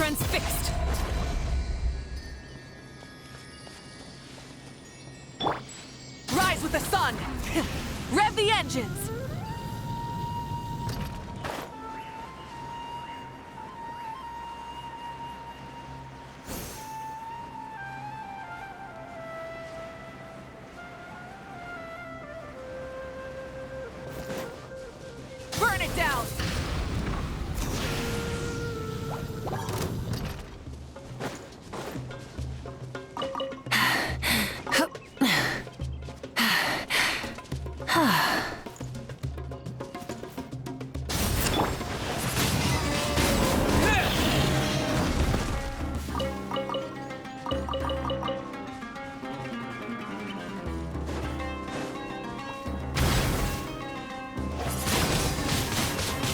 transfixed! Rise with the sun! Rev the engines! Burn it down!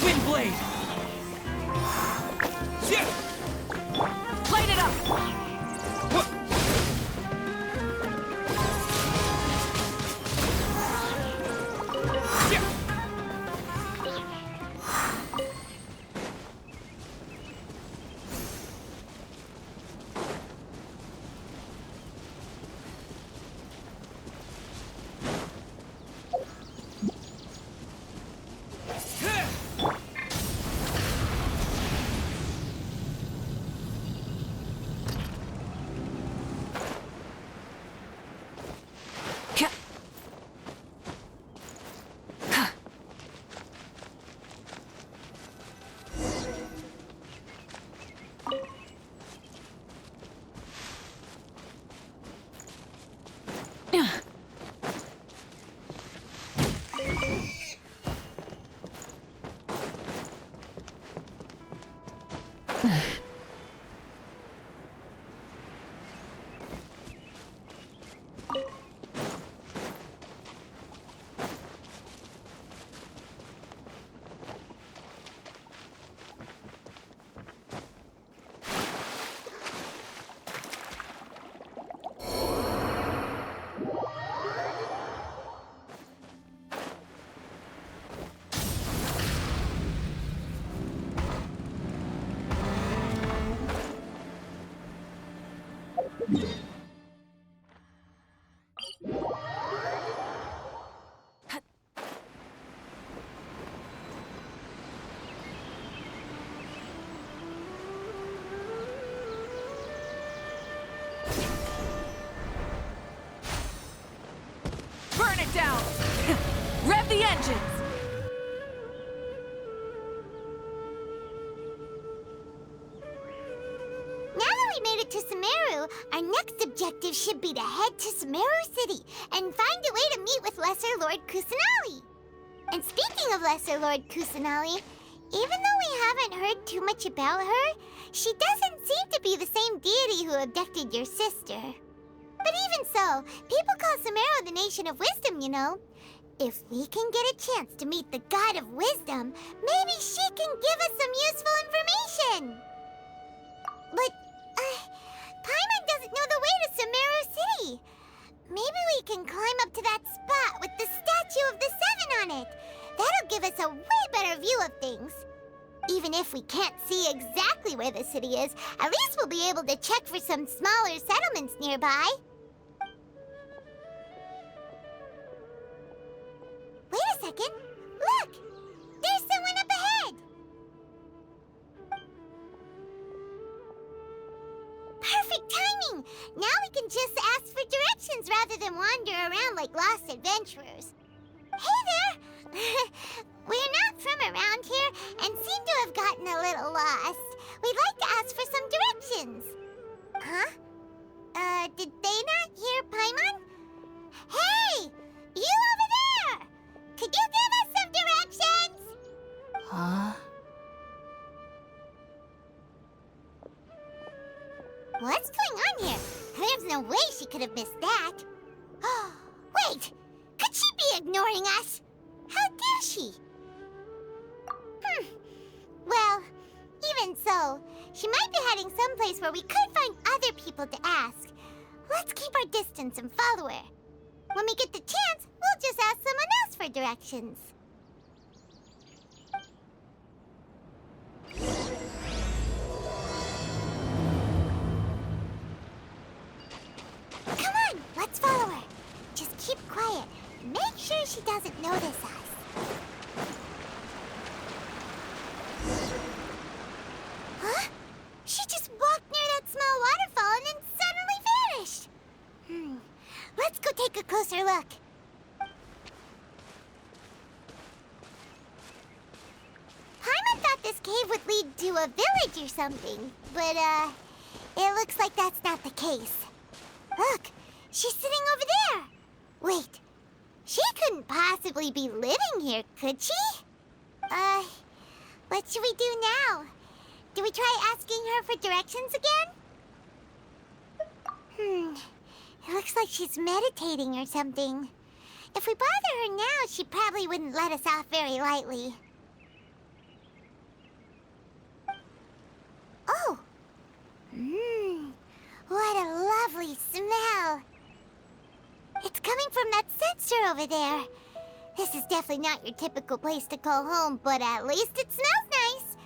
Windblade! Yeah! Light it up! What? Yeah! Burn it down! Rev the engines! Now that we made it to Sumeru, our next objective should be to head to Sumeru City and find a way to meet with Lesser Lord Kusanali. And speaking of Lesser Lord Kusanali, even though we haven't heard too much about her, she doesn't seem to be the same deity who abducted your sister. But even so, people call Sumeru the Nation of Wisdom, you know. If we can get a chance to meet the God of Wisdom, maybe she can give us some useful information. But, Paimon doesn't know the way to Sumeru City. Maybe we can climb up to that spot with the statue of the Seven on it. That'll give us a way better view of things. Even if we can't see exactly where the city is, at least we'll be able to check for some smaller settlements nearby. Wait a second. Look! There's someone up ahead! Perfect timing! Now we can just ask for directions rather than wander around like lost adventurers. Hey there! We're not from around here and seem to have gotten a little lost. We'd like to ask for some directions. Huh? Did they not hear Paimon? Hey! You over there! Could you give us some directions? Huh? What's going on here? There's no way she could have missed that. Wait! Could she be ignoring us? How dare she? Well, even so, she might be heading someplace where we could find other people to ask. Let's keep our distance and follow her. When we get the chance, we'll just ask someone else for directions. she doesn't notice us. Huh? She just walked near that small waterfall and then suddenly vanished. Let's go take a closer look. Paimon thought this cave would lead to a village or something, but, it looks like that's not the case. Look, she's sitting over there. Wait, she couldn't possibly be living here, could she? What should we do now? Do we try asking her for directions again? It looks like she's meditating or something. If we bother her now, she probably wouldn't let us off very lightly. Oh! What a lovely smell! It's coming from that sensor over there. This is definitely not your typical place to call home, but at least it smells nice.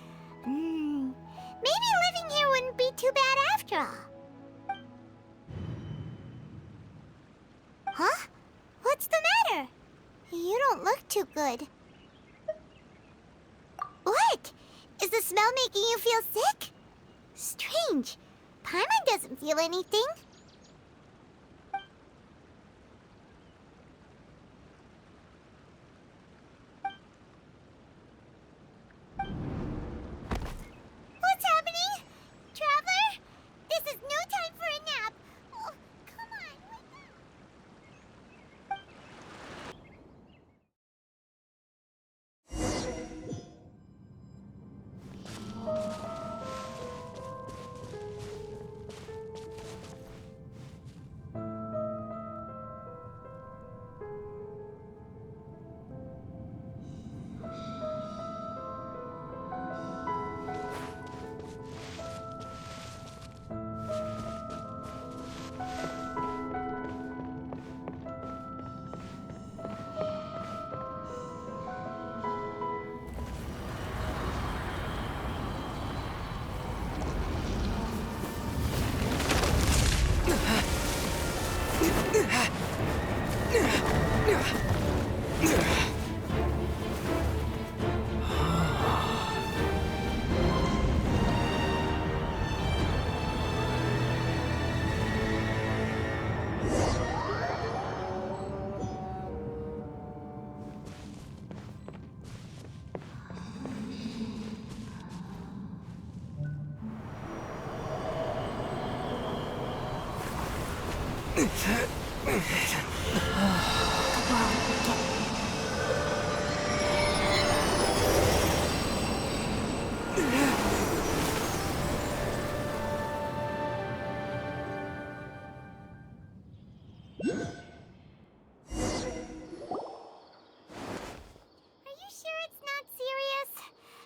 Maybe living here wouldn't be too bad after all. Huh? What's the matter? You don't look too good. What? Is the smell making you feel sick? Strange. Paimon doesn't feel anything. What's happening? Traveler? This is no time for a nap. Oh, come on, wake up.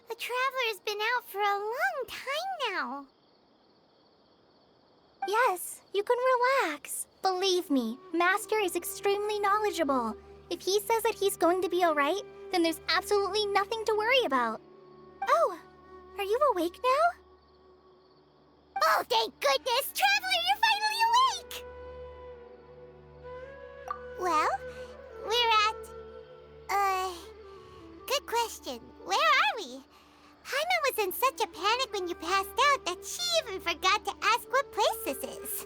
The Traveler's been out for a long time now. Yes, you can relax. Believe me, Master is extremely knowledgeable. If he says that he's going to be alright, then there's absolutely nothing to worry about. Oh, are you awake now? Oh, thank goodness! Traveler, you're finally awake! Well, we're at... good question. Where are we? Paimon was in such a panic when you passed out that she even forgot to ask what place this is.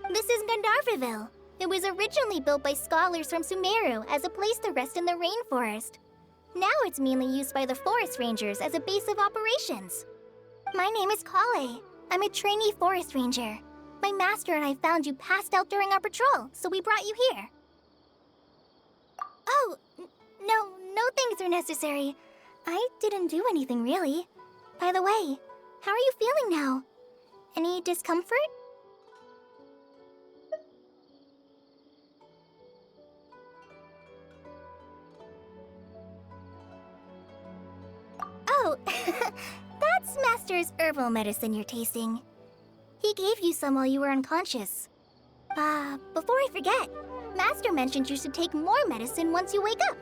This is Gandharvaville. It was originally built by scholars from Sumeru as a place to rest in the rainforest. Now it's mainly used by the forest rangers as a base of operations. My name is Kale. I'm a trainee forest ranger. My master and I found you passed out during our patrol, so we brought you here. Oh, no things are necessary. I didn't do anything, really. By the way, how are you feeling now? Any discomfort? Oh, that's Master's herbal medicine you're tasting. He gave you some while you were unconscious. Before I forget, Master mentioned you should take more medicine once you wake up.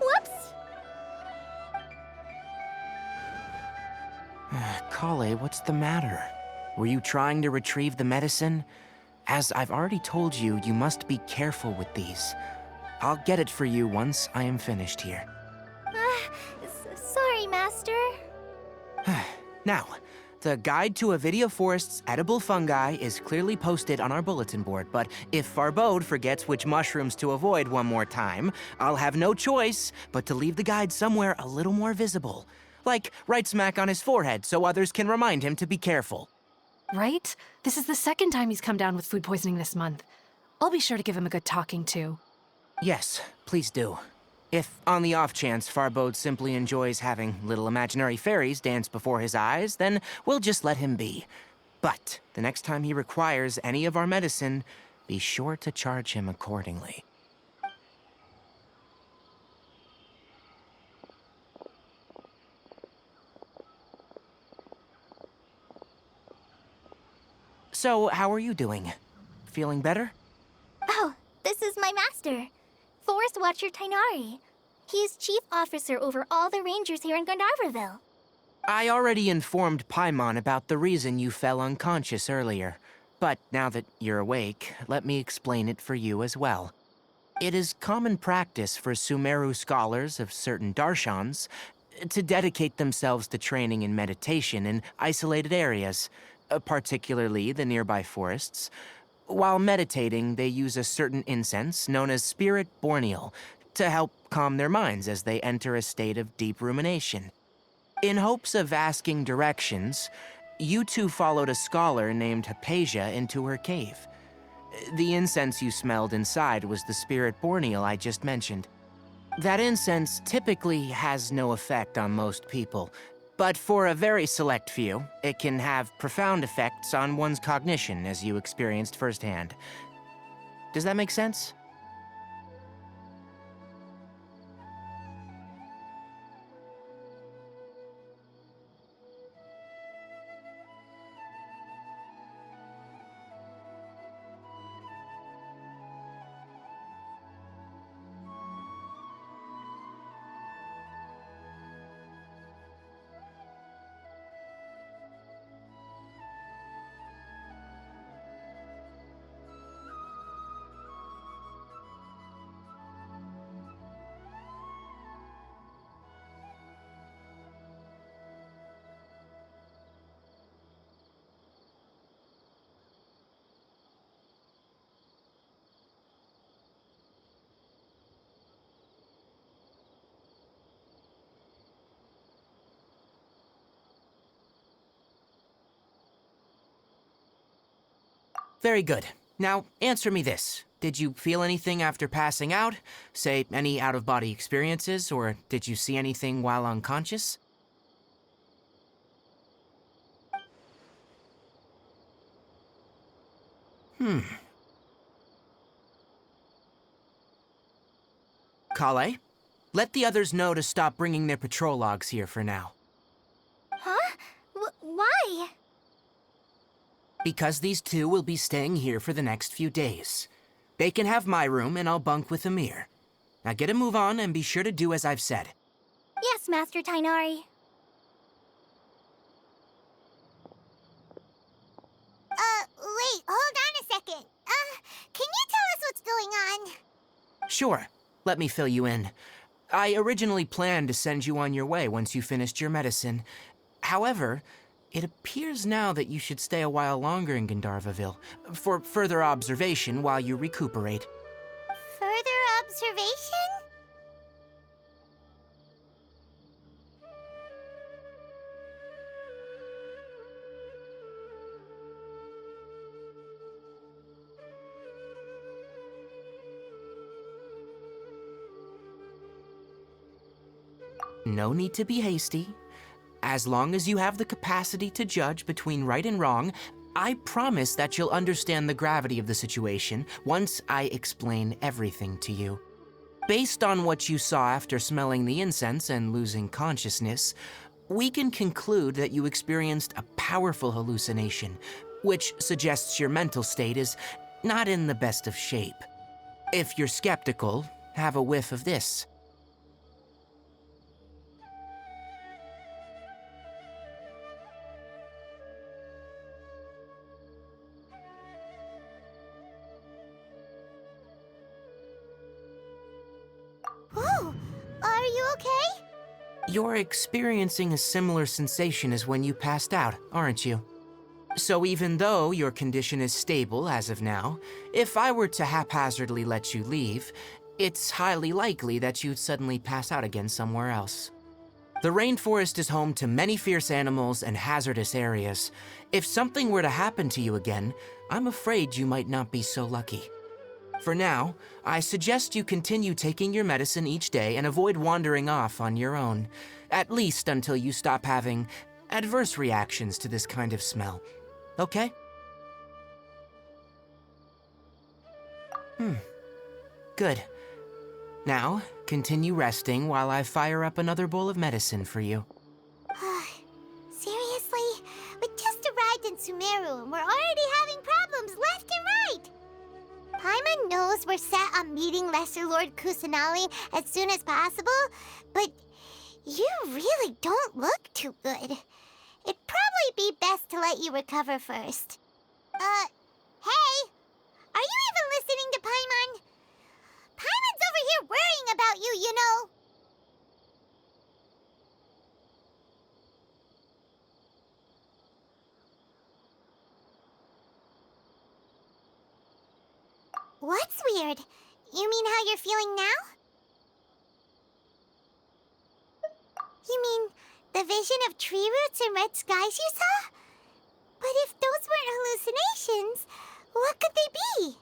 Whoops! Kale, what's the matter? Were you trying to retrieve the medicine? As I've already told you, you must be careful with these. I'll get it for you once I am finished here. Sorry, Master. Now, the guide to Avidia Forest's edible fungi is clearly posted on our bulletin board, but if Farbode forgets which mushrooms to avoid one more time, I'll have no choice but to leave the guide somewhere a little more visible. Like right smack on his forehead so others can remind him to be careful. Right? This is the second time he's come down with food poisoning this month. I'll be sure to give him a good talking to. Yes, please do. If, on the off chance, Farbode simply enjoys having little imaginary fairies dance before his eyes, then we'll just let him be. But the next time he requires any of our medicine, be sure to charge him accordingly. So, how are you doing? Feeling better? Oh, this is my master, Forest Watcher Tainari. He is chief officer over all the rangers here in Gandharvaville. I already informed Paimon about the reason you fell unconscious earlier. But now that you're awake, let me explain it for you as well. It is common practice for Sumeru scholars of certain darshans to dedicate themselves to training in meditation in isolated areas, particularly the nearby forests. While meditating, they use a certain incense known as Spirit Borneal to help calm their minds as they enter a state of deep rumination. In hopes of asking directions, you two followed a scholar named Hypatia into her cave. The incense you smelled inside was the Spirit Borneal I just mentioned. That incense typically has no effect on most people, but for a very select few, it can have profound effects on one's cognition, as you experienced firsthand. Does that make sense? Very good. Now, answer me this. Did you feel anything after passing out? Say, any out-of-body experiences, or did you see anything while unconscious? Kale, let the others know to stop bringing their patrol logs here for now. Huh? Why? Because these two will be staying here for the next few days. They can have my room, and I'll bunk with Amir. Now get a move on, and be sure to do as I've said. Yes, Master Tainari. Wait, hold on a second. Can you tell us what's going on? Sure. Let me fill you in. I originally planned to send you on your way once you finished your medicine. However, it appears now that you should stay a while longer in Gandharvaville for further observation while you recuperate. Further observation? No need to be hasty. As long as you have the capacity to judge between right and wrong, I promise that you'll understand the gravity of the situation once I explain everything to you. Based on what you saw after smelling the incense and losing consciousness, we can conclude that you experienced a powerful hallucination, which suggests your mental state is not in the best of shape. If you're skeptical, have a whiff of this. You're experiencing a similar sensation as when you passed out, aren't you? So even though your condition is stable as of now, if I were to haphazardly let you leave, it's highly likely that you'd suddenly pass out again somewhere else. The rainforest is home to many fierce animals and hazardous areas. If something were to happen to you again, I'm afraid you might not be so lucky. For now, I suggest you continue taking your medicine each day and avoid wandering off on your own, at least until you stop having adverse reactions to this kind of smell. Okay? Good. Now, continue resting while I fire up another bowl of medicine for you. Seriously? We just arrived in Sumeru and we're already having problems left and right! Paimon knows we're set on meeting Lesser Lord Kusanali as soon as possible, but you really don't look too good. It'd probably be best to let you recover first. Hey! Are you even listening to Paimon? Paimon's over here worrying about you, you know! What's weird? You mean how you're feeling now? You mean the vision of tree roots and red skies you saw? But if those weren't hallucinations, what could they be?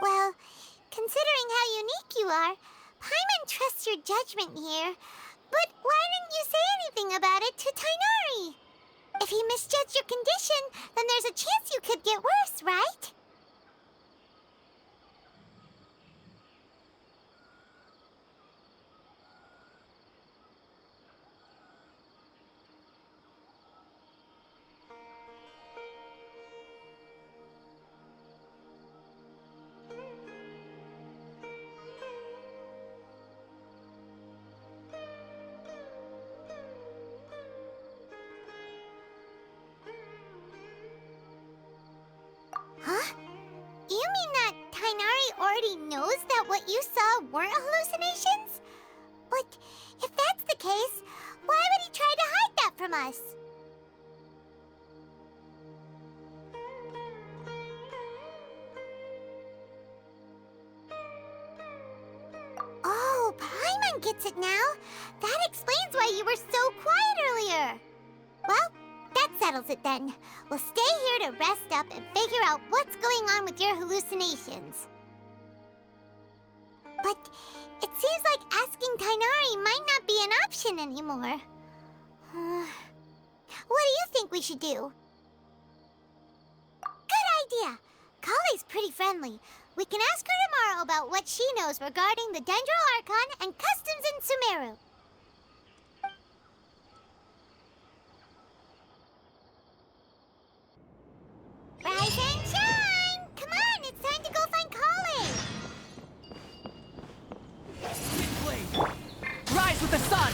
Well, considering how unique you are, Paimon trusts your judgment here. But why didn't you say anything about it to Tainari? If he misjudged your condition, then there's a chance you could get worse, right? Huh? You mean that Tainari already knows that what you saw weren't hallucinations? But if that's the case, why would he try to hide that from us? Oh, Paimon gets it now. That explains why you were so quiet earlier. Well, that settles it then. We'll stay here to rest up and figure out what's going on with your hallucinations. But it seems like asking Tainari might not be an option anymore. What do you think we should do? Good idea! Kale's pretty friendly. We can ask her tomorrow about what she knows regarding the Dendro Archon and customs in Sumeru. Rise and shine! Come on, it's time to go find Kale! Rise with the sun!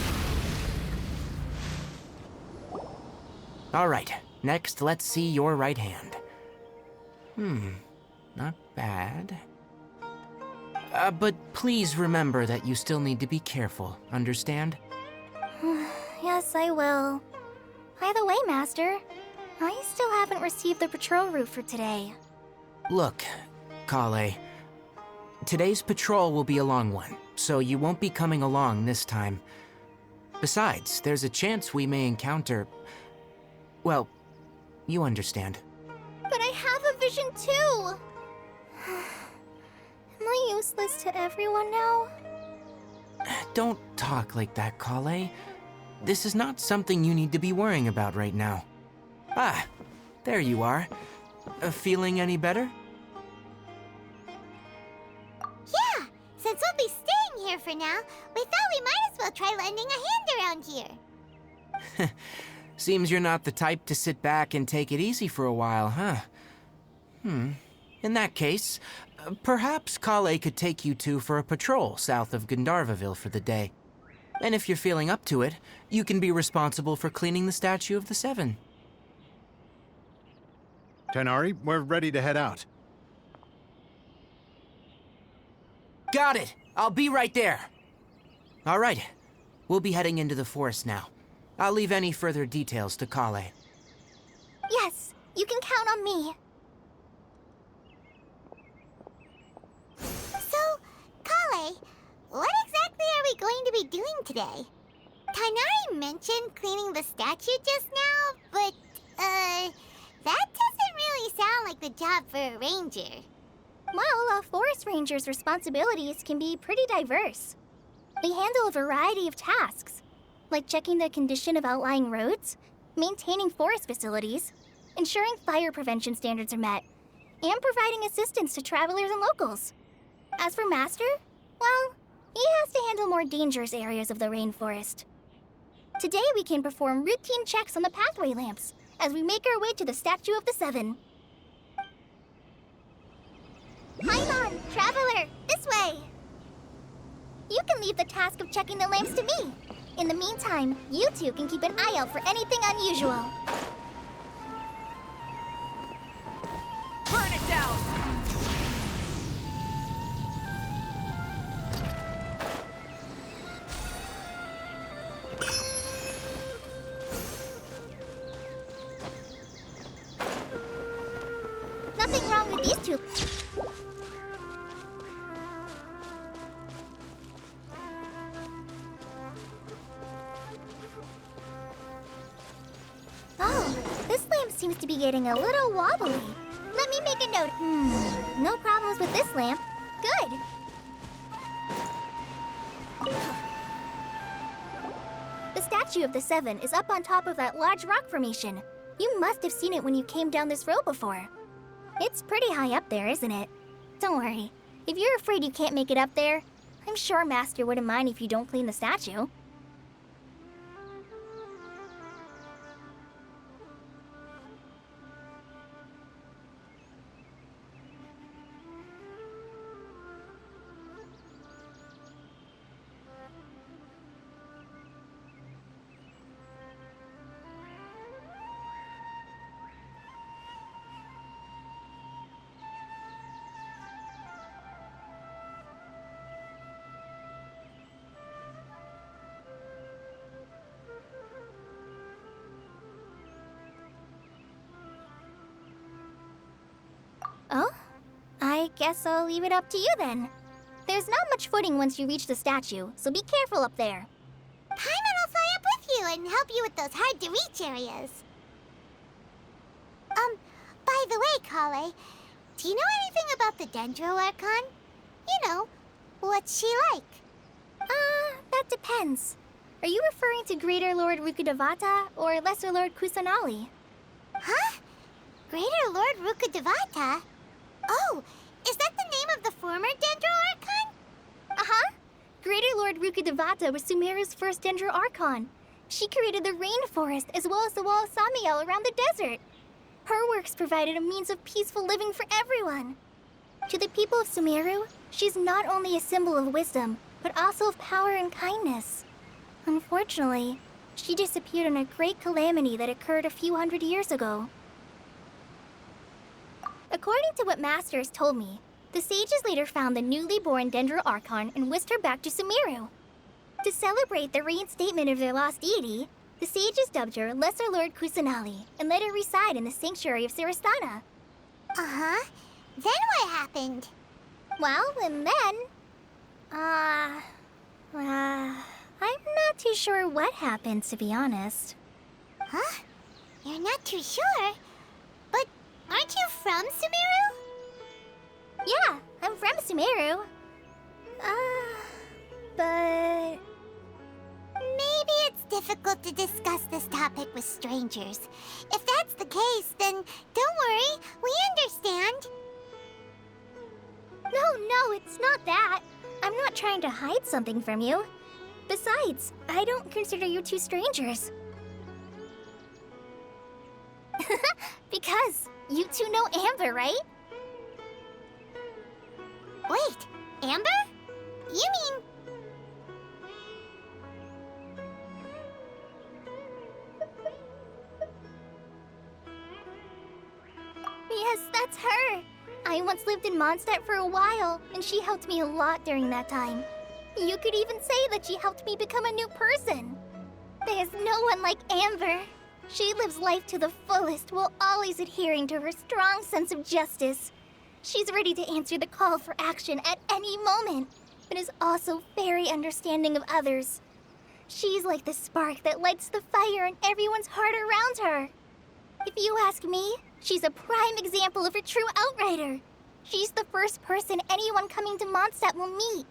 All right, next let's see your right hand. Not bad. But please remember that you still need to be careful, understand? Yes, I will. By the way, Master, I still haven't received the patrol route for today. Look, Kale, today's patrol will be a long one, so you won't be coming along this time. Besides, there's a chance we may encounter... well, you understand. But I have a vision too! Am I useless to everyone now? Don't talk like that, Kale. This is not something you need to be worrying about right now. Ah, there you are. Feeling any better? Yeah, since we'll be staying here for now, we thought we might as well try lending a hand around here. Seems you're not the type to sit back and take it easy for a while, huh? In that case, perhaps Kale could take you two for a patrol south of Gandharvaville for the day. And if you're feeling up to it, you can be responsible for cleaning the statue of the Seven. Tighnari, we're ready to head out. Got it! I'll be right there. All right, we'll be heading into the forest now. I'll leave any further details to Kale. Yes, you can count on me. So, Kale, what exactly are we going to be doing today? Tainari mentioned cleaning the statue just now, but, that doesn't really sound like the job for a ranger. Well, a forest ranger's responsibilities can be pretty diverse. They handle a variety of tasks, like checking the condition of outlying roads, maintaining forest facilities, ensuring fire prevention standards are met, and providing assistance to travelers and locals. As for Master, well, he has to handle more dangerous areas of the rainforest. Today we can perform routine checks on the pathway lamps as we make our way to the Statue of the Seven. Paimon, traveler, this way! You can leave the task of checking the lamps to me. In the meantime, you two can keep an eye out for anything unusual. Burn it down! Nothing wrong with these two. Oh, this lamp seems to be getting a little wobbly. Let me make a note. No problems with this lamp. Good. The Statue of the Seven is up on top of that large rock formation. You must have seen it when you came down this road before. It's pretty high up there, isn't it? Don't worry. If you're afraid you can't make it up there, I'm sure Master wouldn't mind if you don't clean the statue. Oh? I guess I'll leave it up to you then. There's not much footing once you reach the statue, so be careful up there. Paimon will fly up with you and help you with those hard-to-reach areas. By the way, Kale, do you know anything about the Dendro Archon? You know, what's she like? That depends. Are you referring to Greater Lord Rukkhadevata or Lesser Lord Kusanali? Huh? Greater Lord Rukkhadevata? Oh, is that the name of the former Dendro Archon? Uh-huh. Greater Lord Rukkhadevata was Sumeru's first Dendro Archon. She created the rainforest as well as the wall of Samiel around the desert. Her works provided a means of peaceful living for everyone. To the people of Sumeru, she's not only a symbol of wisdom, but also of power and kindness. Unfortunately, she disappeared in a great calamity that occurred a few hundred years ago. According to what Master has told me, the sages later found the newly born Dendro Archon and whisked her back to Sumeru. To celebrate the reinstatement of their lost deity, the sages dubbed her Lesser Lord Kusanali and let her reside in the sanctuary of Sarastana. Uh-huh. Then what happened? Well, and then... I'm not too sure what happened, to be honest. Huh? You're not too sure? But aren't you from Sumeru? Yeah, I'm from Sumeru. But... Maybe it's difficult to discuss this topic with strangers. If that's the case, then don't worry, we understand. No, it's not that. I'm not trying to hide something from you. Besides, I don't consider you two strangers. Because you two know Amber, right? Wait, Amber? You mean... Yes, that's her. I once lived in Mondstadt for a while, and she helped me a lot during that time. You could even say that she helped me become a new person. There's no one like Amber. She lives life to the fullest while always adhering to her strong sense of justice. She's ready to answer the call for action at any moment, but is also very understanding of others. She's like the spark that lights the fire in everyone's heart around her. If you ask me, she's a prime example of a true outrider. She's the first person anyone coming to Mondstadt will meet.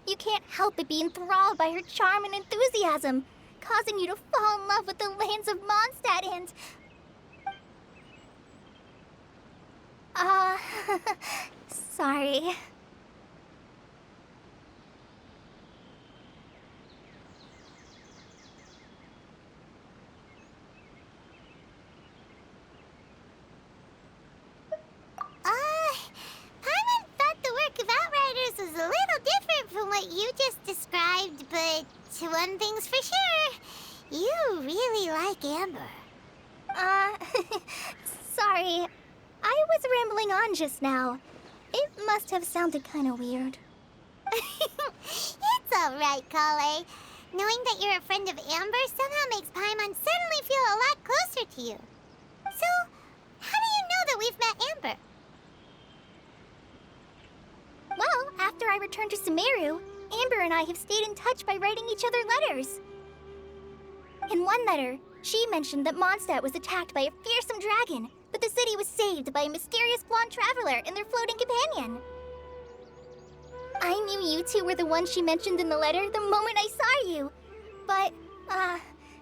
You can't help but be enthralled by her charm and enthusiasm, causing you to fall in love with the lands of Mondstadt and... sorry. Paimon thought the work of Outriders was a little different from what you just described, but one thing's for sure. You really like Amber. Sorry. I was rambling on just now. It must have sounded kind of weird. It's all right, Kale. Knowing that you're a friend of Amber somehow makes Paimon suddenly feel a lot closer to you. So, how do you know that we've met Amber? Well, after I returned to Sumeru, Amber and I have stayed in touch by writing each other letters. In one letter, she mentioned that Mondstadt was attacked by a fearsome dragon, but the city was saved by a mysterious blonde traveler and their floating companion. I knew you two were the ones she mentioned in the letter the moment I saw you. But,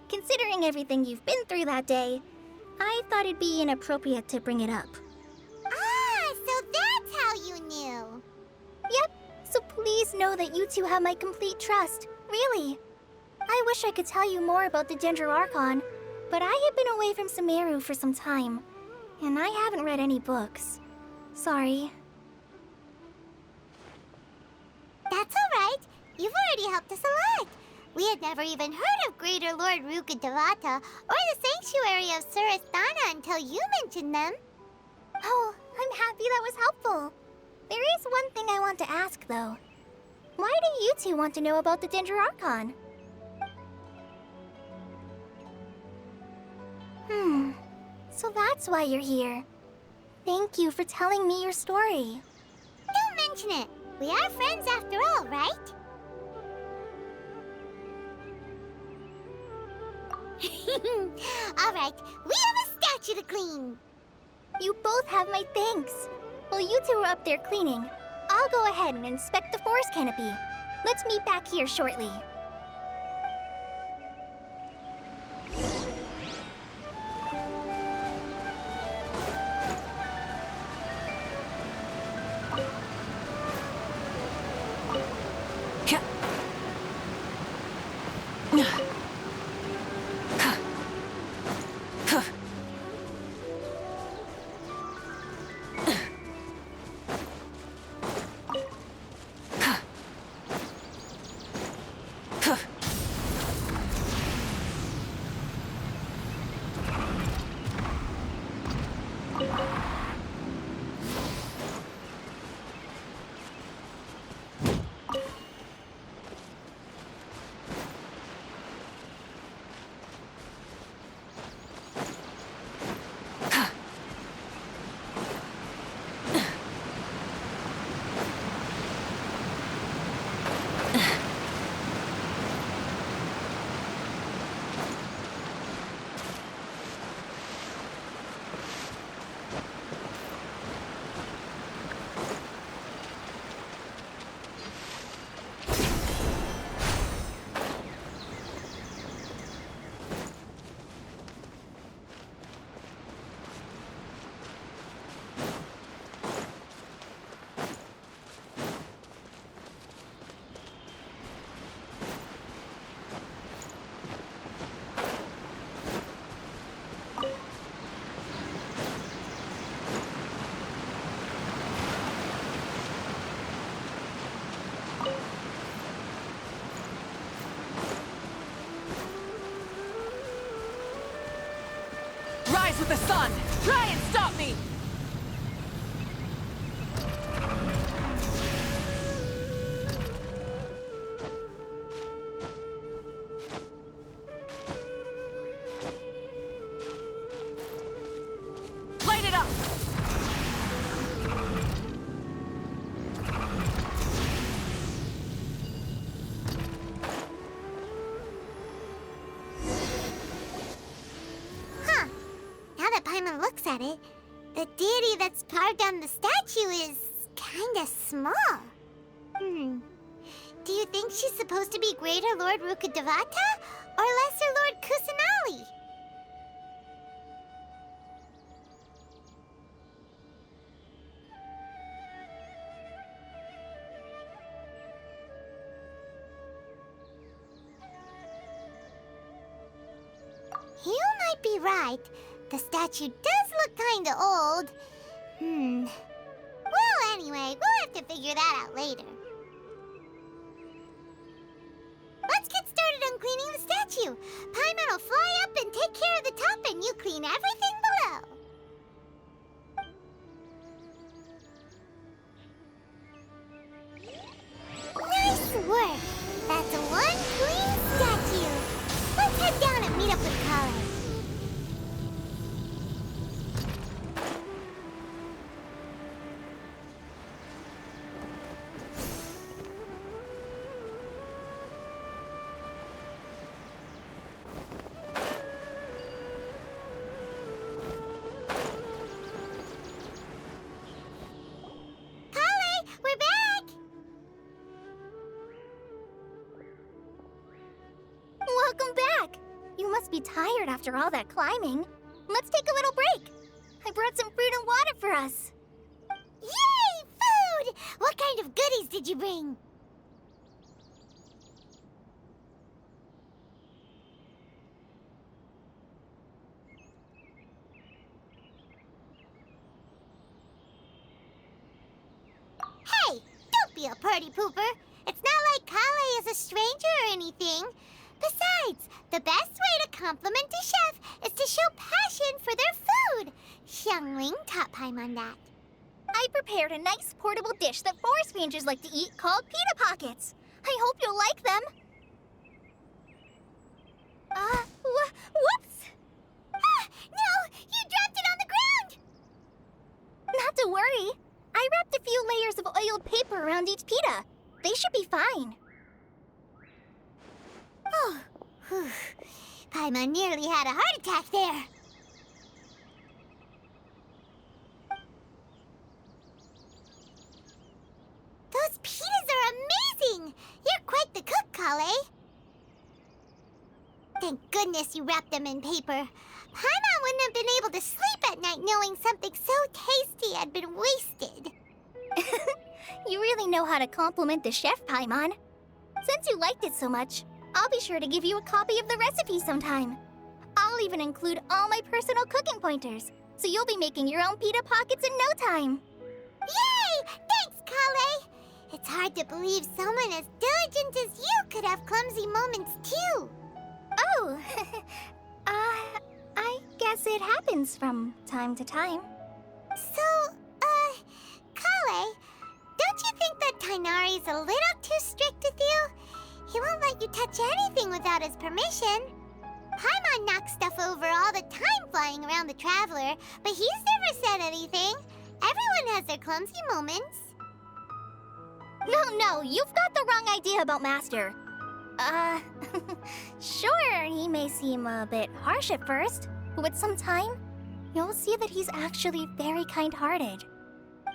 considering everything you've been through that day, I thought it'd be inappropriate to bring it up. So that's how you knew. Yep, so please know that you two have my complete trust, really. I wish I could tell you more about the Dendro Archon, but I have been away from Sumeru for some time, and I haven't read any books. Sorry. That's all right. You've already helped us a lot. We had never even heard of Greater Lord Ruka Devata or the Sanctuary of Surasthana until you mentioned them. Oh, I'm happy that was helpful. There is one thing I want to ask, though. Why do you two want to know about the Dendro Archon? So that's why you're here. Thank you for telling me your story. Don't mention it. We are friends after all, right? All right, we have a statue to clean. You both have my thanks. While you two are up there cleaning, I'll go ahead and inspect the forest canopy. Let's meet back here shortly. Rise with the sun! Try and stop me! Paimon looks at it, the deity that's carved on the statue is kinda small. Do you think she's supposed to be Greater Lord Rukkhadevata or Lesser Lord Kusanali? You might be right. The statue does look kinda old. Well, anyway, we'll have to figure that out later. Let's get started on cleaning the statue. Paimon will fly up and take care of the top, and you clean everything below. Nice work! That's one clean statue. Let's head down and meet up with Kale. Kale, we're back! Welcome back! You must be tired after all that climbing. Let's take a little break. I brought some fruit and water for us. Yay! Food! What kind of goodies did you bring? Hey! Don't be a party pooper! It's not like Kale is a stranger or anything. Besides, the best way to compliment a chef is to show passion for their food. Xiangling taught Paimon that. I prepared a nice portable dish that forest rangers like to eat called pita pockets. I hope you'll like them. Whoops! Ah, no! You dropped it on the ground! Not to worry. I wrapped a few layers of oiled paper around each pita. They should be fine. Oh, whew. Paimon nearly had a heart attack there. Those pitas are amazing! You're quite the cook, Kale. Thank goodness you wrapped them in paper. Paimon wouldn't have been able to sleep at night knowing something so tasty had been wasted. You really know how to compliment the chef, Paimon. Since you liked it so much, I'll be sure to give you a copy of the recipe sometime. I'll even include all my personal cooking pointers, so you'll be making your own pita pockets in no time. Yay! Thanks, Kale! It's hard to believe someone as diligent as you could have clumsy moments too. Oh, I guess it happens from time to time. So, Kale, don't you think that Tainari's a little too strict with you? He won't let you touch anything without his permission. Paimon knocks stuff over all the time flying around the Traveler, but he's never said anything. Everyone has their clumsy moments. No, you've got the wrong idea about Master. Sure, he may seem a bit harsh at first, but with some time, you'll see that he's actually very kind-hearted.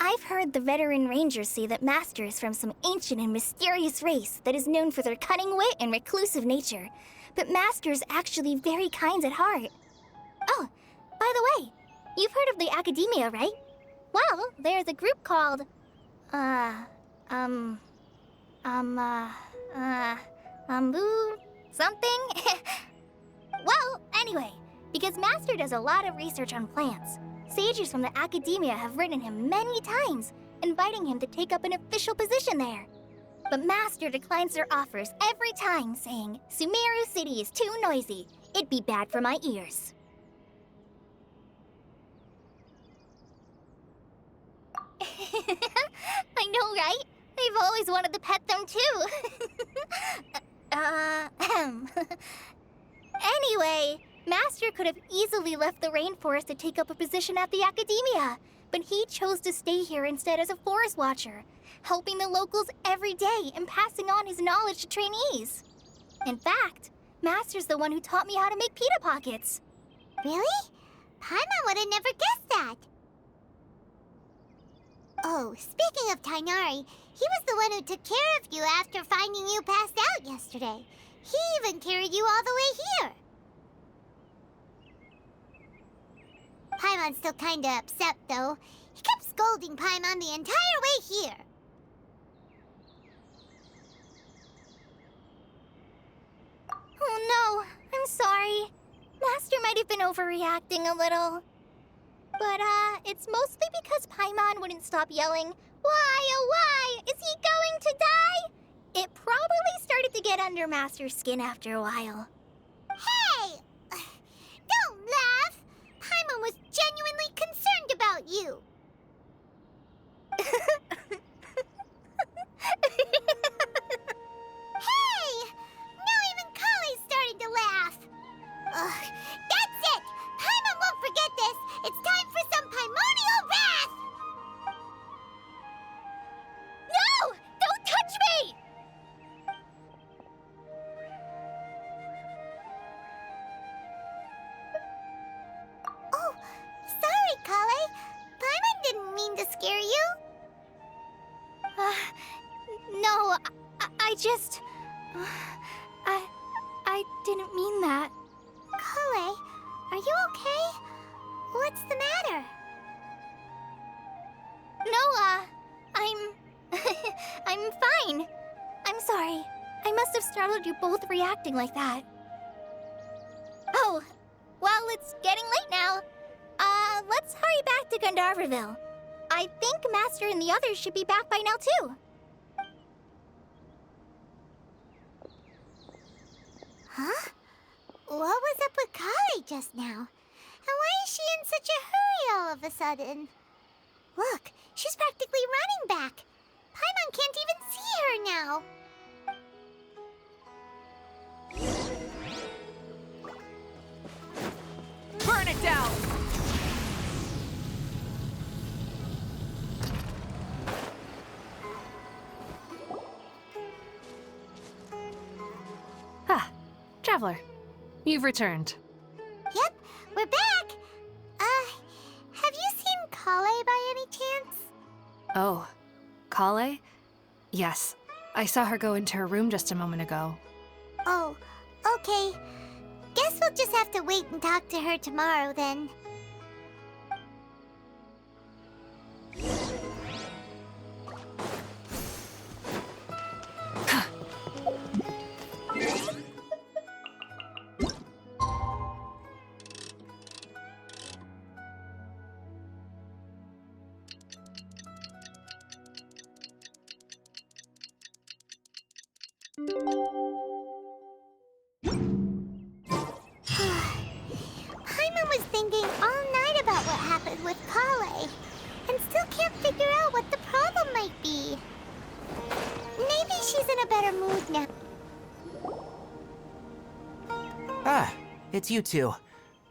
I've heard the veteran rangers say that Master is from some ancient and mysterious race that is known for their cunning wit and reclusive nature, but Master's actually very kind at heart. Oh, by the way, you've heard of the Academia, right? Well, there's a group called, something? Well, anyway, because Master does a lot of research on plants, sages from the Academia have written him many times, inviting him to take up an official position there. But Master declines their offers every time, saying, Sumeru City is too noisy. It'd be bad for my ears. I know, right? I've always wanted to pet them too. Anyway, Master could have easily left the rainforest to take up a position at the Academia, but he chose to stay here instead as a forest watcher, helping the locals every day and passing on his knowledge to trainees. In fact, Master's the one who taught me how to make pita pockets. Really? Paimon would have never guessed that. Oh, speaking of Tainari, he was the one who took care of you after finding you passed out yesterday. He even carried you all the way here. Paimon's still kinda upset, though. He kept scolding Paimon the entire way here. Oh no, I'm sorry. Master might have been overreacting a little. But, it's mostly because Paimon wouldn't stop yelling, "Why, oh why? Is he going to die?" It probably started to get under Master's skin after a while. Hey! Don't laugh! Paimon was genuinely concerned about you. Hey! Now even Kale's starting to laugh. Ugh, that's it! Paimon won't forget this! It's time for some Paimonial wrath! No! Don't touch me! Oh, sorry, Kale. Paimon didn't mean to scare you. No, I just... I didn't mean that. Kale, are you okay? What's the matter? No, I'm... I'm fine. I'm sorry. I must have startled you both reacting like that. Oh, well, it's getting late now. Let's hurry back to Gandharville. I think Master and the others should be back by now, too. Huh? What was up with Kale just now? And why is she in such a hurry all of a sudden? Look, she's practically running back. Paimon can't even see her now. Burn it down! Ah, Traveler. You've returned. Yep, we're back. Have you seen Kale by any chance? Oh, Kale? Yes. I saw her go into her room just a moment ago. Oh, okay. Guess we'll just have to wait and talk to her tomorrow then. Paimon was thinking all night about what happened with Kale, and still can't figure out what the problem might be. Maybe she's in a better mood now. Ah, it's you two.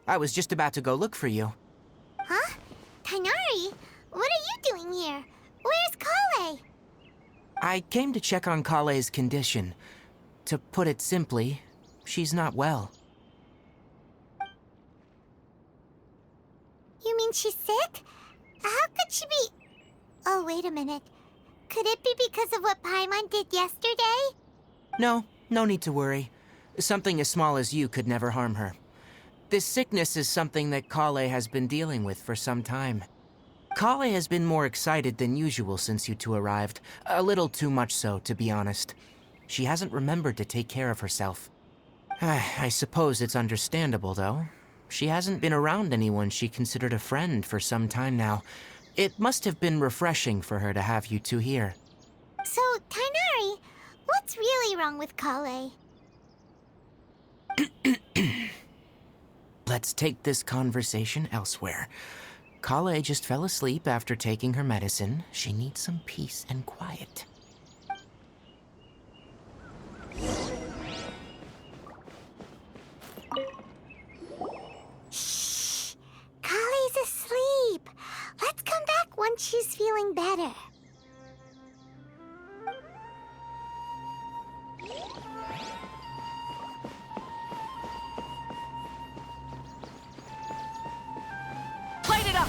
I was just about to go look for you. Huh? Tainari? What are you doing here? Where's Kale? I came to check on Kale's condition. To put it simply, she's not well. You mean she's sick? How could she be... Oh, wait a minute. Could it be because of what Paimon did yesterday? No, no need to worry. Something as small as you could never harm her. This sickness is something that Kale has been dealing with for some time. Kale has been more excited than usual since you two arrived. A little too much so, to be honest. She hasn't remembered to take care of herself. I suppose it's understandable, though. She hasn't been around anyone she considered a friend for some time now. It must have been refreshing for her to have you two here. So, Tainari, what's really wrong with Kale? Let's take this conversation elsewhere. Kale just fell asleep after taking her medicine. She needs some peace and quiet. Shh! Kale's asleep. Let's come back once she's feeling better. up!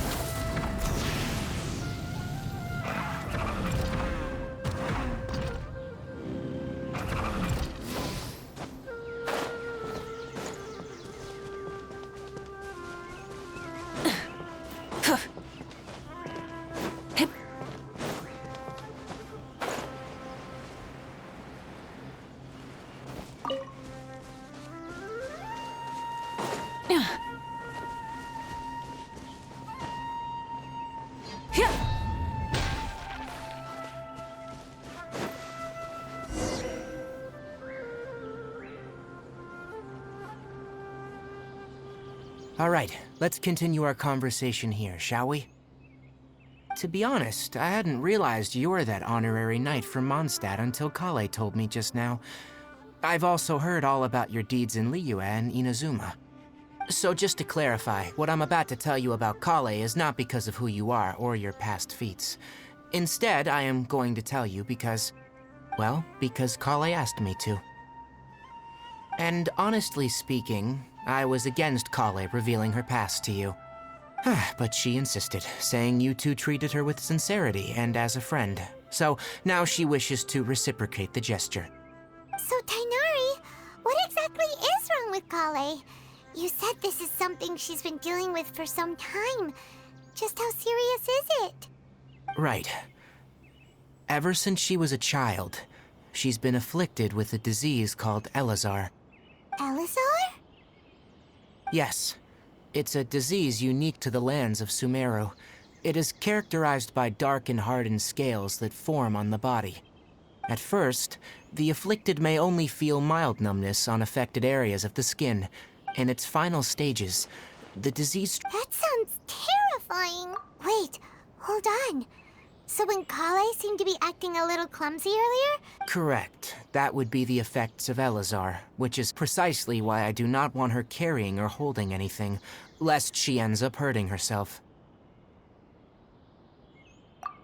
All right, let's continue our conversation here, shall we? To be honest, I hadn't realized you were that honorary knight from Mondstadt until Kale told me just now. I've also heard all about your deeds in Liyue and Inazuma. So just to clarify, what I'm about to tell you about Kale is not because of who you are or your past feats. Instead, I am going to tell you because, well, because Kale asked me to. And honestly speaking, I was against Kale revealing her past to you. But she insisted, saying you two treated her with sincerity and as a friend. So now she wishes to reciprocate the gesture. So, Tainari, what exactly is wrong with Kale? You said this is something she's been dealing with for some time. Just how serious is it? Right. Ever since she was a child, she's been afflicted with a disease called Elazar. Elazar? Yes. It's a disease unique to the lands of Sumeru. It is characterized by dark and hardened scales that form on the body. At first, the afflicted may only feel mild numbness on affected areas of the skin. In its final stages, the disease... That sounds terrifying. Wait, hold on. So when Kale seemed to be acting a little clumsy earlier? Correct. That would be the effects of Elazar, which is precisely why I do not want her carrying or holding anything, lest she ends up hurting herself.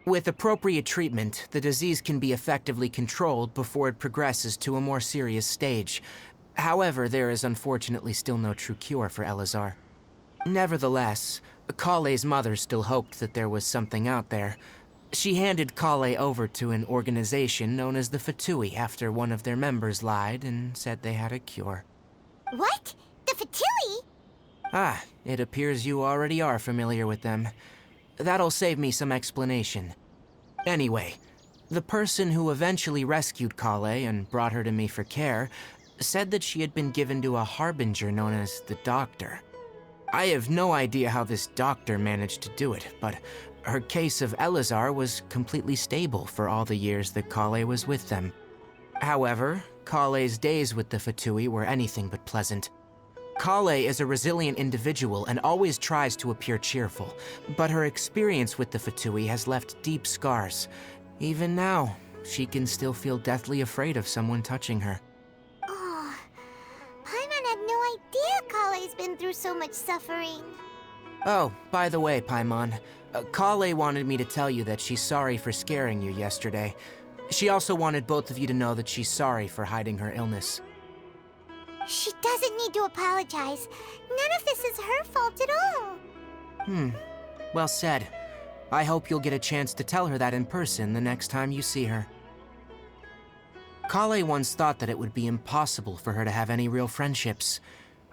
With appropriate treatment, the disease can be effectively controlled before it progresses to a more serious stage. However, there is unfortunately still no true cure for Elazar. Nevertheless, Kale's mother still hoped that there was something out there. She handed Kale over to an organization known as the Fatui after one of their members lied and said they had a cure. What? The Fatui? Ah, it appears you already are familiar with them. That'll save me some explanation. Anyway, the person who eventually rescued Kale and brought her to me for care said that she had been given to a harbinger known as the Doctor. I have no idea how this doctor managed to do it, but her case of Elazar was completely stable for all the years that Kale was with them. However, Kale's days with the Fatui were anything but pleasant. Kale is a resilient individual and always tries to appear cheerful, but her experience with the Fatui has left deep scars. Even now, she can still feel deathly afraid of someone touching her. Oh, Paimon had no idea Kale's been through so much suffering. Oh, by the way, Paimon, Kale wanted me to tell you that she's sorry for scaring you yesterday. She also wanted both of you to know that she's sorry for hiding her illness. She doesn't need to apologize. None of this is her fault at all. Well said. I hope you'll get a chance to tell her that in person the next time you see her. Kale once thought that it would be impossible for her to have any real friendships.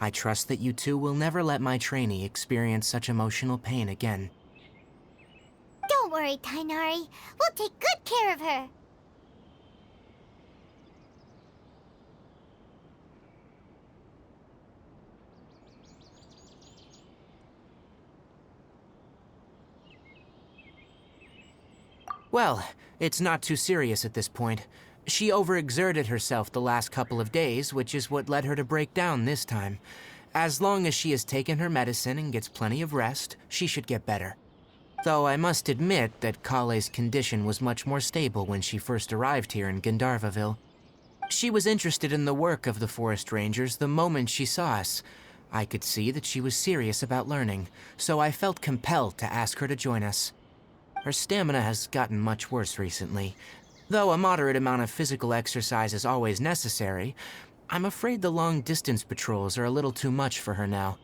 I trust that you two will never let my trainee experience such emotional pain again. Don't worry, Tainari. We'll take good care of her. Well, it's not too serious at this point. She overexerted herself the last couple of days, which is what led her to break down this time. As long as she has taken her medicine and gets plenty of rest, she should get better. Though I must admit that Kale's condition was much more stable when she first arrived here in Gandharvaville. She was interested in the work of the forest rangers the moment she saw us. I could see that she was serious about learning, so I felt compelled to ask her to join us. Her stamina has gotten much worse recently. Though a moderate amount of physical exercise is always necessary, I'm afraid the long-distance patrols are a little too much for her now.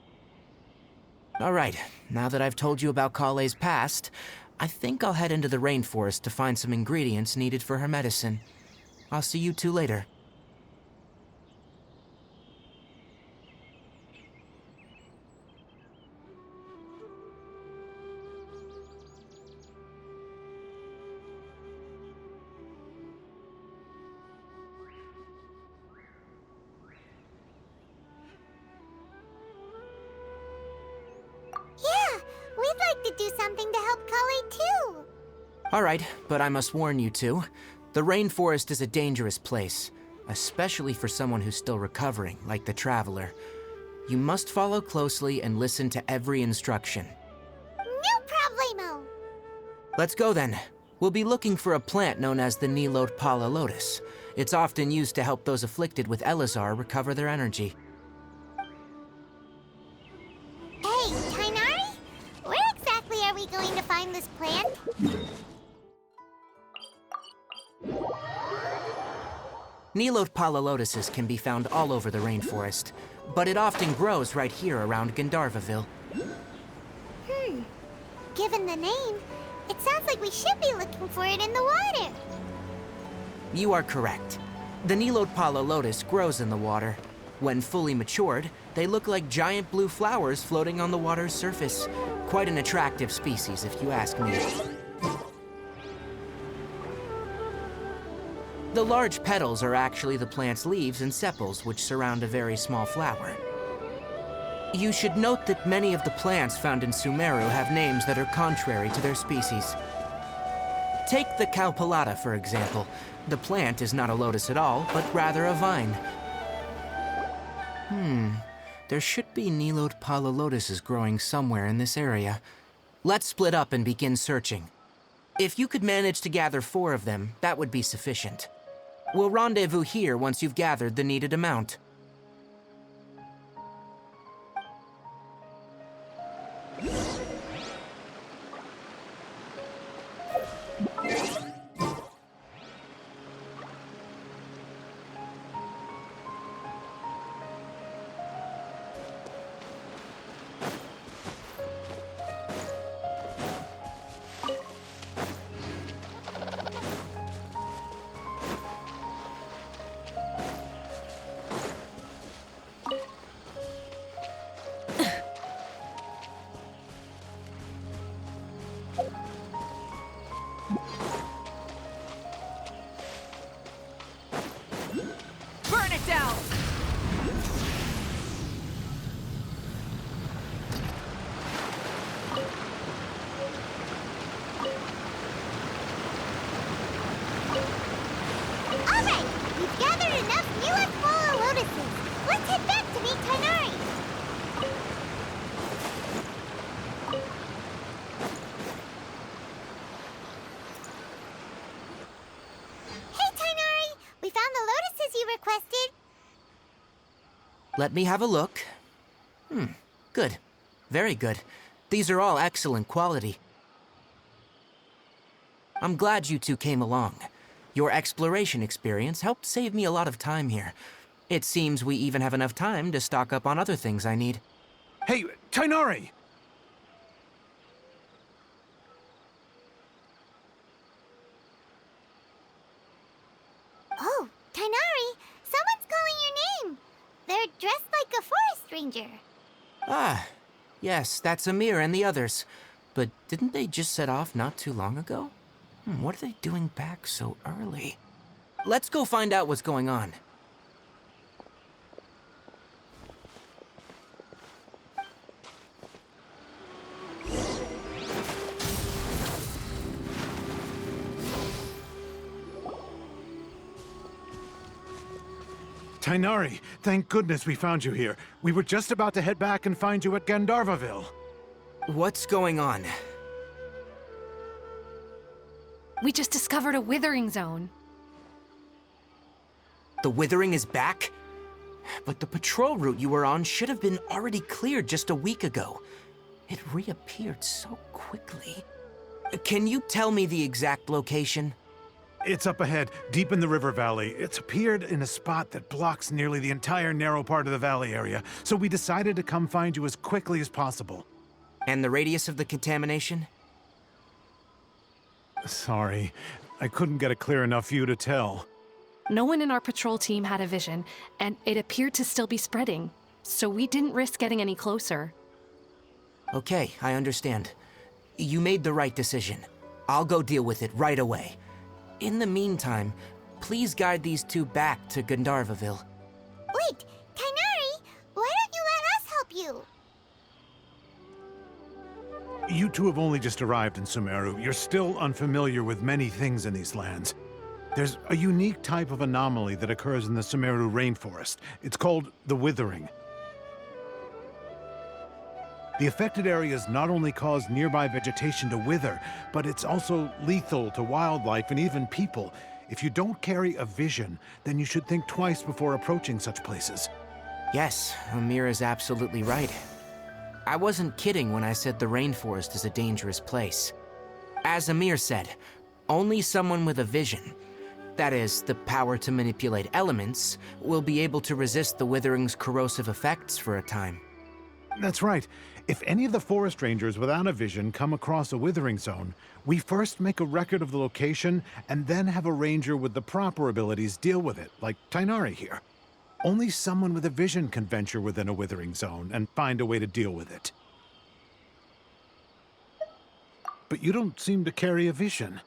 All right, now that I've told you about Kale's past, I think I'll head into the rainforest to find some ingredients needed for her medicine. I'll see you two later. Yeah, we'd like to do something to help Kale too. All right, but I must warn you two. The rainforest is a dangerous place, especially for someone who's still recovering, like the Traveler. You must follow closely and listen to every instruction. No problemo. Let's go then. We'll be looking for a plant known as the Nilode Pala Lotus. It's often used to help those afflicted with Elazar recover their energy. Hey, Tainari? Where exactly are we going to find this plant? Nilode Pala Lotuses can be found all over the rainforest, but it often grows right here around Gandharvaville. Given the name, it sounds like we should be looking for it in the water. You are correct. The Nilode Pala Lotus grows in the water. When fully matured, they look like giant blue flowers floating on the water's surface. Quite an attractive species, if you ask me. The large petals are actually the plant's leaves and sepals, which surround a very small flower. You should note that many of the plants found in Sumeru have names that are contrary to their species. Take the Cowpelata, for example. The plant is not a lotus at all, but rather a vine. There should be Nilode Pala Lotuses growing somewhere in this area. Let's split up and begin searching. If you could manage to gather 4 of them, that would be sufficient. We'll rendezvous here once you've gathered the needed amount. Burn it down! All right, we've gathered enough Nilode Pala Lotuses. Let's head back to meet Tainari. Hey, Tainari! We found the lotuses you requested. Let me have a look. Good. Very good. These are all excellent quality. I'm glad you two came along. Your exploration experience helped save me a lot of time here. It seems we even have enough time to stock up on other things I need. Hey, Tainari! Oh, Tainari, someone's calling your name. They're dressed like a forest ranger. Ah, yes, that's Amir and the others. But didn't they just set off not too long ago? What are they doing back so early? Let's go find out what's going on. Tainari, thank goodness we found you here. We were just about to head back and find you at Gandharvaville. What's going on? We just discovered a withering zone. The withering is back? But the patrol route you were on should have been already cleared just a week ago. It reappeared so quickly. Can you tell me the exact location? It's up ahead, deep in the river valley. It's appeared in a spot that blocks nearly the entire narrow part of the valley area, so we decided to come find you as quickly as possible. And the radius of the contamination? Sorry, I couldn't get a clear enough view to tell. No one in our patrol team had a vision, and it appeared to still be spreading. So we didn't risk getting any closer. Okay, I understand. You made the right decision. I'll go deal with it right away. In the meantime, please guide these two back to Gandharvaville. Wait, Kainari, why don't you let us help you? You two have only just arrived in Sumeru. You're still unfamiliar with many things in these lands. There's a unique type of anomaly that occurs in the Sumeru rainforest. It's called the Withering. The affected areas not only cause nearby vegetation to wither, but it's also lethal to wildlife and even people. If you don't carry a vision, then you should think twice before approaching such places. Yes, Amir is absolutely right. I wasn't kidding when I said the rainforest is a dangerous place. As Amir said, only someone with a vision, that is, the power to manipulate elements, will be able to resist the withering's corrosive effects for a time. That's right. If any of the forest rangers without a vision come across a withering zone, we first make a record of the location and then have a ranger with the proper abilities deal with it, like Tainari here. Only someone with a vision can venture within a withering zone and find a way to deal with it. But you don't seem to carry a vision.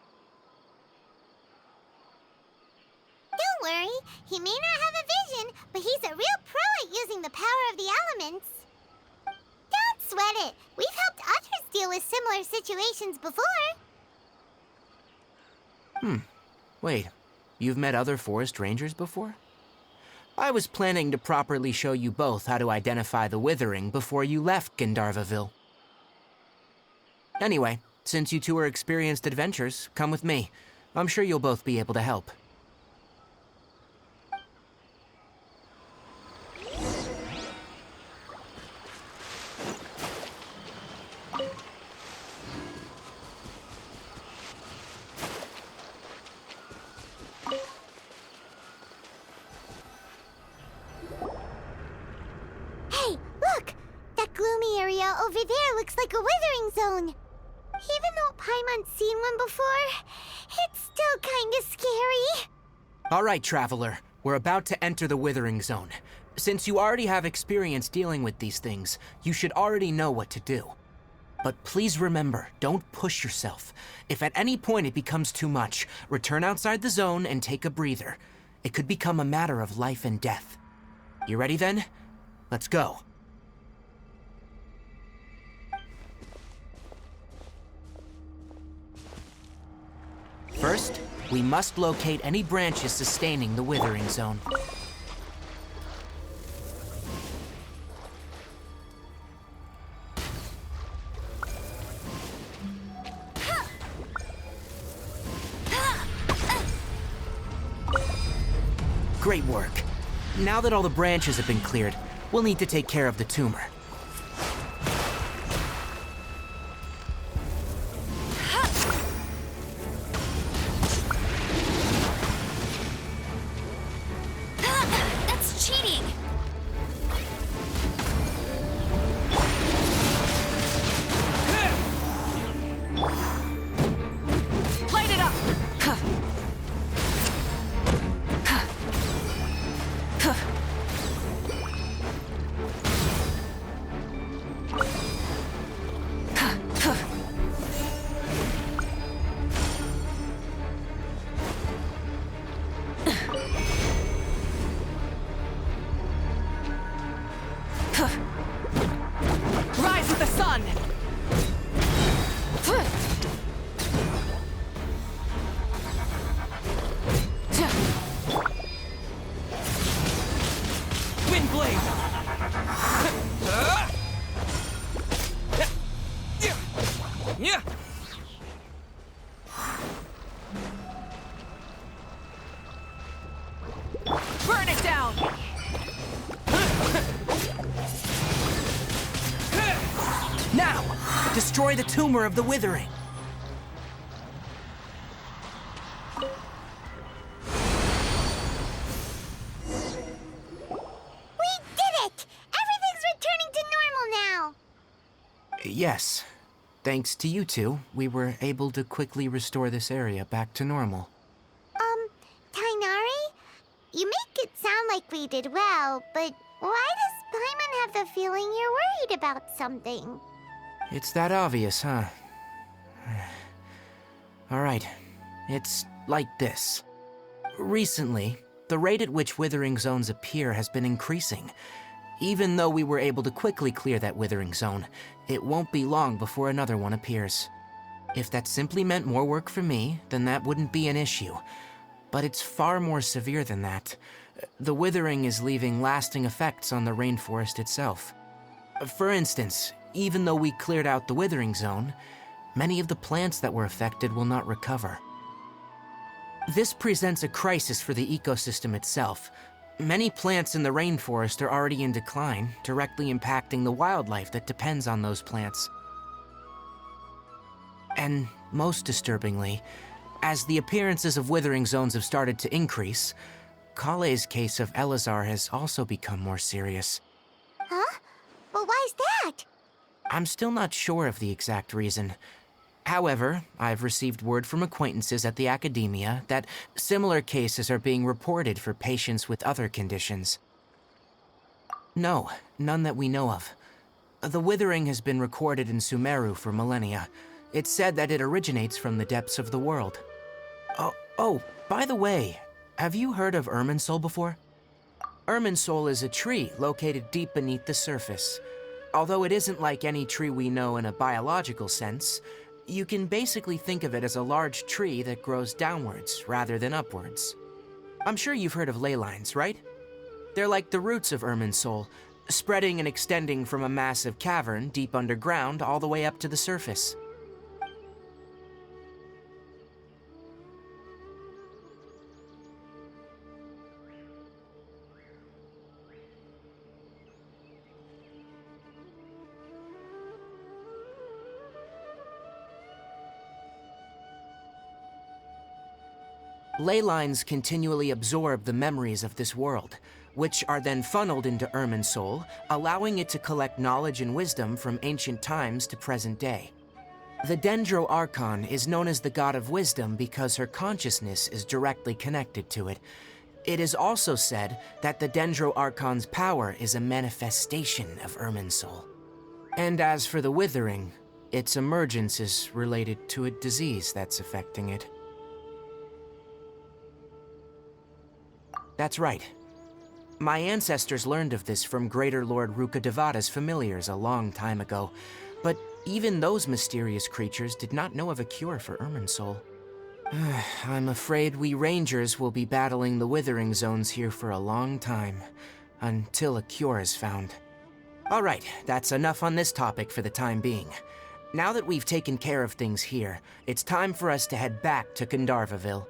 Don't worry, he may not have a vision, but he's a real pro at using the power of the elements. Don't sweat it. We've helped others deal with similar situations before. Wait, you've met other forest rangers before? I was planning to properly show you both how to identify the withering before you left Gandharvaville. Anyway, since you two are experienced adventurers, come with me. I'm sure you'll both be able to help. Hey, look! That gloomy area over there looks like a withering zone. Even though Paimon's seen one before, it's still kinda scary. All right, Traveler. We're about to enter the withering zone. Since you already have experience dealing with these things, you should already know what to do. But please remember, don't push yourself. If at any point it becomes too much, return outside the zone and take a breather. It could become a matter of life and death. You ready then? Let's go. First, we must locate any branches sustaining the withering zone. Great work. Now that all the branches have been cleared, we'll need to take care of the tumor. That's cheating! Light it up! Rise with the sun! Wind blade! Yeah! Burn it down! Now, destroy the tumor of the withering. We did it! Everything's returning to normal now. Yes. Thanks to you two, we were able to quickly restore this area back to normal. Tainari? You make it sound like we did well, but why does Paimon have the feeling you're worried about something? It's that obvious, huh? Alright, it's like this. Recently, the rate at which withering zones appear has been increasing. Even though we were able to quickly clear that withering zone, it won't be long before another one appears. If that simply meant more work for me, then that wouldn't be an issue. But it's far more severe than that. The withering is leaving lasting effects on the rainforest itself. For instance, even though we cleared out the withering zone, many of the plants that were affected will not recover. This presents a crisis for the ecosystem itself. Many plants in the rainforest are already in decline, directly impacting the wildlife that depends on those plants. And most disturbingly, as the appearances of withering zones have started to increase, Kale's case of Elazar has also become more serious. Huh? Well, why's that? I'm still not sure of the exact reason. However, I've received word from acquaintances at the academia that similar cases are being reported for patients with other conditions. No, none that we know of. The withering has been recorded in Sumeru for millennia. It's said that it originates from the depths of the world. Oh, by the way, have you heard of Irminsul before? Irminsul is a tree located deep beneath the surface. Although it isn't like any tree we know in a biological sense, you can basically think of it as a large tree that grows downwards rather than upwards. I'm sure you've heard of ley lines, right? They're like the roots of Irminsul, spreading and extending from a massive cavern deep underground all the way up to the surface. Ley lines continually absorb the memories of this world, which are then funneled into Irminsul, allowing it to collect knowledge and wisdom from ancient times to present day. The Dendro Archon is known as the God of Wisdom because her consciousness is directly connected to it. It is also said that the Dendro Archon's power is a manifestation of Irminsul. And as for the Withering, its emergence is related to a disease that's affecting it. That's right. My ancestors learned of this from Greater Lord Rukkhadevata's familiars a long time ago, but even those mysterious creatures did not know of a cure for Irminsul. I'm afraid we Rangers will be battling the Withering Zones here for a long time, until a cure is found. Alright, that's enough on this topic for the time being. Now that we've taken care of things here, it's time for us to head back to Gandharvaville.